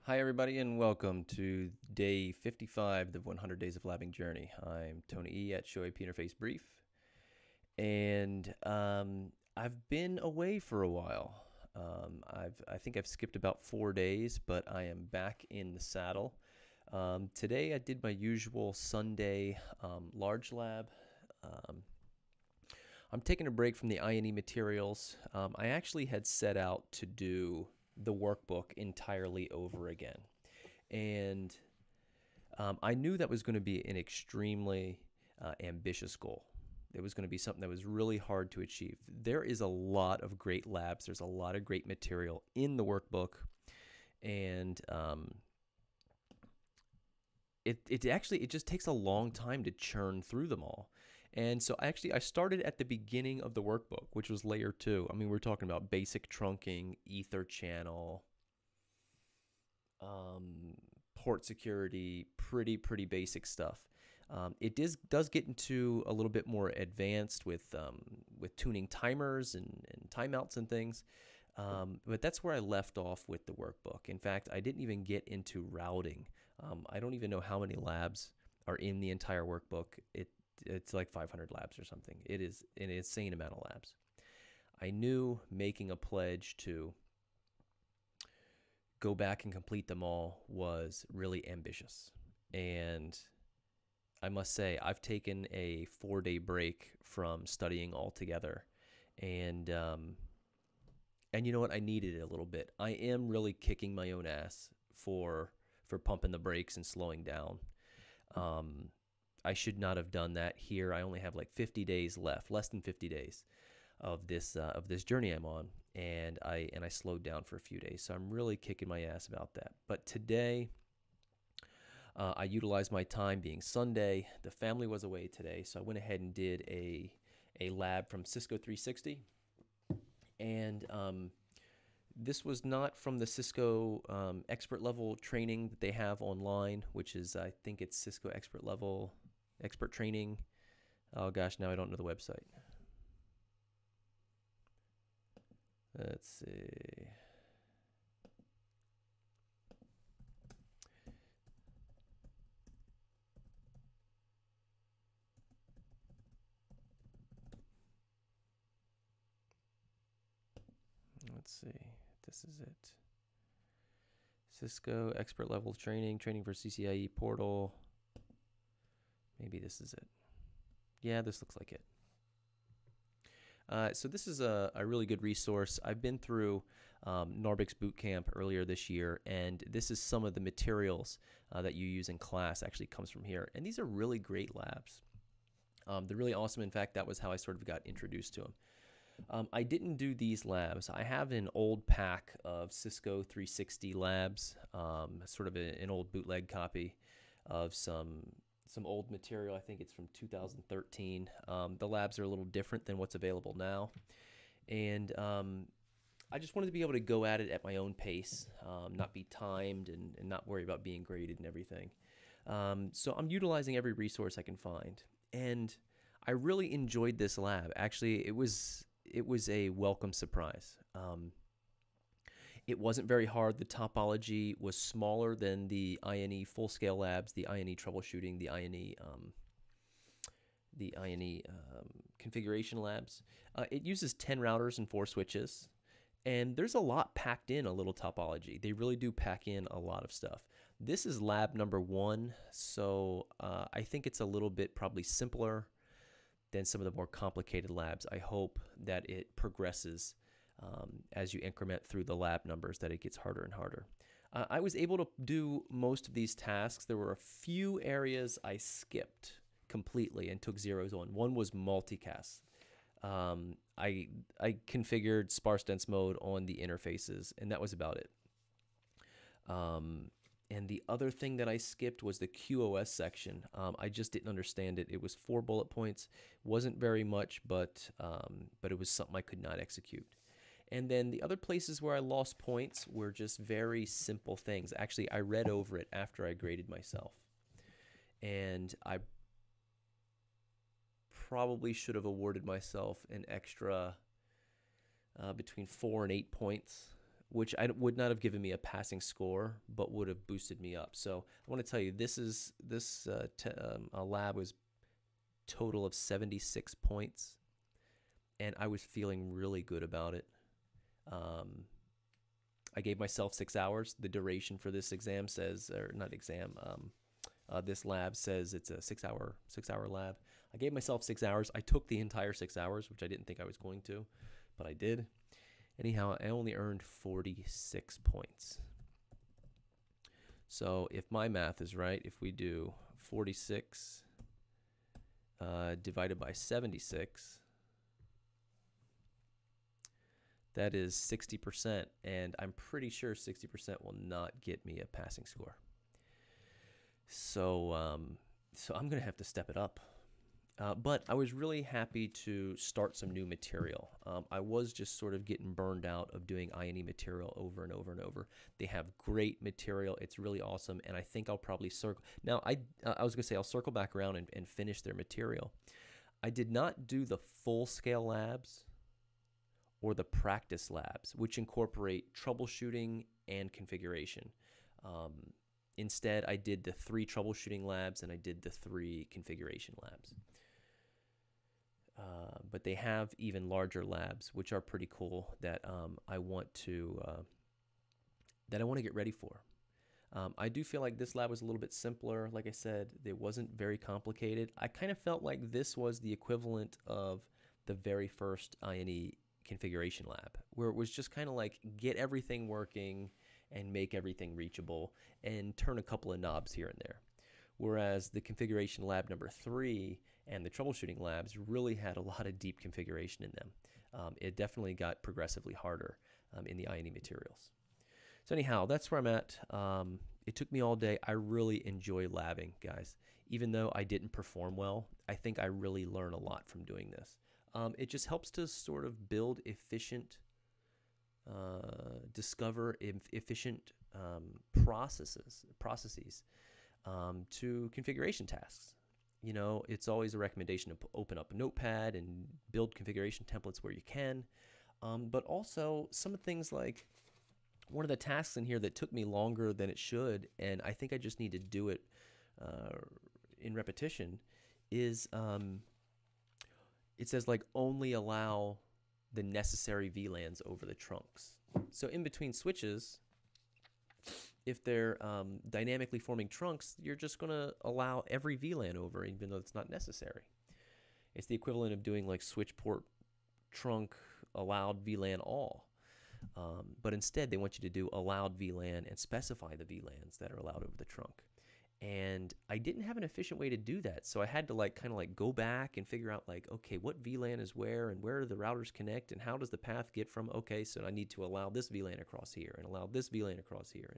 Hi, everybody, and welcome to day 55 of the 100 Days of Labbing Journey. I'm Tony E. at Show AP Interface Brief, and I've been away for a while. I think I've skipped about 4 days, but I am back in the saddle. Today I did my usual Sunday large lab. Um, I'm taking a break from the I&E materials. I actually had set out to do the workbook entirely over again. And I knew that was going to be an extremely ambitious goal. It was going to be something that was really hard to achieve. There is a lot of great labs. There's a lot of great material in the workbook. And it just takes a long time to churn through them all. And so I started at the beginning of the workbook, which was layer 2. I mean, we're talking about basic trunking, ether channel, port security, pretty basic stuff. It does get into a little bit more advanced with tuning timers and timeouts and things. But that's where I left off with the workbook. In fact, I didn't even get into routing. I don't even know how many labs are in the entire workbook. It's like 500 labs or something. It is an insane amount of labs. I knew making a pledge to go back and complete them all was really ambitious. And I must say, I've taken a 4-day break from studying altogether. And you know what? I needed it a little bit. I am really kicking my own ass for pumping the brakes and slowing down. I should not have done that here. I only have like 50 days left, less than 50 days of this journey I'm on, and I slowed down for a few days. So I'm really kicking my ass about that. But today, I utilized my time being Sunday. The family was away today, so I went ahead and did a lab from Cisco 360, and this was not from the Cisco expert level training that they have online, which is, I think it's Cisco expert training. Oh gosh, now I don't know the website. Let's see. Let's see. This is it. Cisco expert level training for CCIE portal. Maybe this is it. Yeah, this looks like it. So this is a really good resource. I've been through Norbix Bootcamp earlier this year, and this is some of the materials that you use in class actually comes from here. And these are really great labs. They're really awesome. In fact, that was how I sort of got introduced to them. I didn't do these labs. I have an old pack of Cisco 360 labs, sort of an old bootleg copy of some old material. I think it's from 2013. The labs are a little different than what's available now. And I just wanted to be able to go at it at my own pace, not be timed and not worry about being graded and everything. So I'm utilizing every resource I can find. And I really enjoyed this lab. Actually, it was a welcome surprise. It wasn't very hard. The topology was smaller than the I&E full-scale labs, the I&E troubleshooting, the I&E configuration labs. It uses 10 routers and 4 switches, and there's a lot packed in a little topology. They really do pack in a lot of stuff. This is lab number 1, so I think it's a little bit probably simpler than some of the more complicated labs. I hope that it progresses as you increment through the lab numbers, that it gets harder and harder. I was able to do most of these tasks. There were a few areas I skipped completely and took zeros on. One was multicast. I configured sparse dense mode on the interfaces, and that was about it. And the other thing that I skipped was the QoS section. I just didn't understand it. It was 4 bullet points. Wasn't very much, but it was something I could not execute. And then the other places where I lost points were just very simple things. Actually, I read over it after I graded myself. And I probably should have awarded myself an extra between 4 and 8 points, which would not have given me a passing score, but would have boosted me up. So I want to tell you, this lab was total of 76 points, and I was feeling really good about it. I gave myself 6 hours. The duration for this exam says, or not exam, this lab says it's a 6-hour lab. I gave myself 6 hours. I took the entire 6 hours, which I didn't think I was going to, but I did. Anyhow, I only earned 46 points. So if my math is right, if we do 46 divided by 76, that is 60%, and I'm pretty sure 60% will not get me a passing score. So, so I'm going to have to step it up. But I was really happy to start some new material. I was just sort of getting burned out of doing I&E material over and over and over. They have great material. It's really awesome, and I think I'll probably circle. Now, I was going to say I'll circle back around and finish their material. I did not do the full-scale labs or the practice labs, which incorporate troubleshooting and configuration. Instead, I did the 3 troubleshooting labs and I did the 3 configuration labs. But they have even larger labs, which are pretty cool, that I want to get ready for. I do feel like this lab was a little bit simpler. Like I said, it wasn't very complicated. I kind of felt like this was the equivalent of the very first I&E configuration lab, where it was just kind of like get everything working and make everything reachable and turn a couple of knobs here and there. Whereas the configuration lab number 3 and the troubleshooting labs really had a lot of deep configuration in them. It definitely got progressively harder in the I&E materials. So anyhow, that's where I'm at. It took me all day. I really enjoy labbing, guys. Even though I didn't perform well, I think I really learn a lot from doing this. It just helps to sort of build efficient, discover efficient processes to configuration tasks. You know, it's always a recommendation to open up a notepad and build configuration templates where you can. But also some of the things like one of the tasks in here that took me longer than it should, and I think I just need to do it in repetition, is it says like only allow the necessary VLANs over the trunks. So in between switches, if they're dynamically forming trunks, you're just going to allow every VLAN over, even though it's not necessary. It's the equivalent of doing like switch port trunk allowed VLAN all. But instead, they want you to do allowed VLAN and specify the VLANs that are allowed over the trunk. And I didn't have an efficient way to do that, so I had to like kind of like go back and figure out like, okay, what VLAN is where and where do the routers connect and how does the path get from, okay, so I need to allow this VLAN across here and allow this VLAN across here.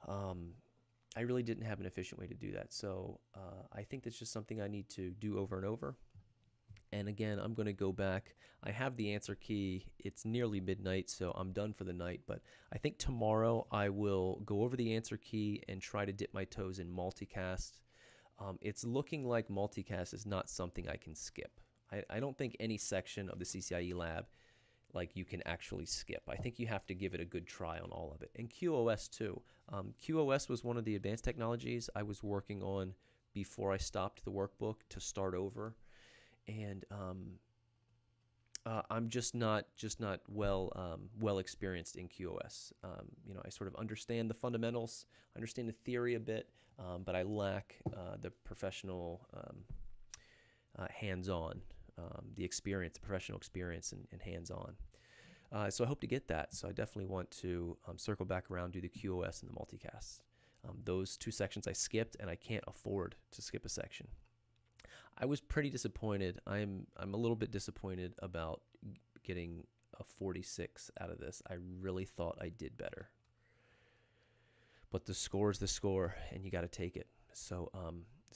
And I really didn't have an efficient way to do that, so I think that's just something I need to do over and over. And again, I'm going to go back. I have the answer key. It's nearly midnight, so I'm done for the night. But I think tomorrow I will go over the answer key and try to dip my toes in multicast. It's looking like multicast is not something I can skip. I don't think any section of the CCIE lab like you can actually skip. I think you have to give it a good try on all of it. And QoS too. QoS was one of the advanced technologies I was working on before I stopped the workbook to start over. And I'm just not well experienced in QoS. You know, I sort of understand the fundamentals, understand the theory a bit, but I lack the professional hands-on, the experience, the professional experience, and hands-on. So I hope to get that. So I definitely want to circle back around, do the QoS and the multicast. Those 2 sections I skipped, and I can't afford to skip a section. I was pretty disappointed. I'm a little bit disappointed about getting a 46 out of this. I really thought I did better. But the score is the score, and you got to take it. So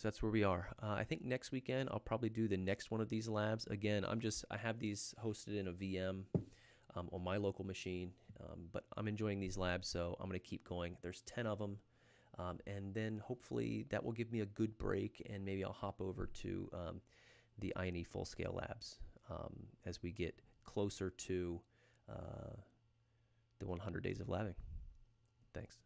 that's where we are. I think next weekend I'll probably do the next one of these labs. Again, I have these hosted in a VM on my local machine, but I'm enjoying these labs, so I'm going to keep going. There's 10 of them. And then hopefully that will give me a good break, and maybe I'll hop over to the I&E full-scale labs as we get closer to the 100 Days of Labbing. Thanks.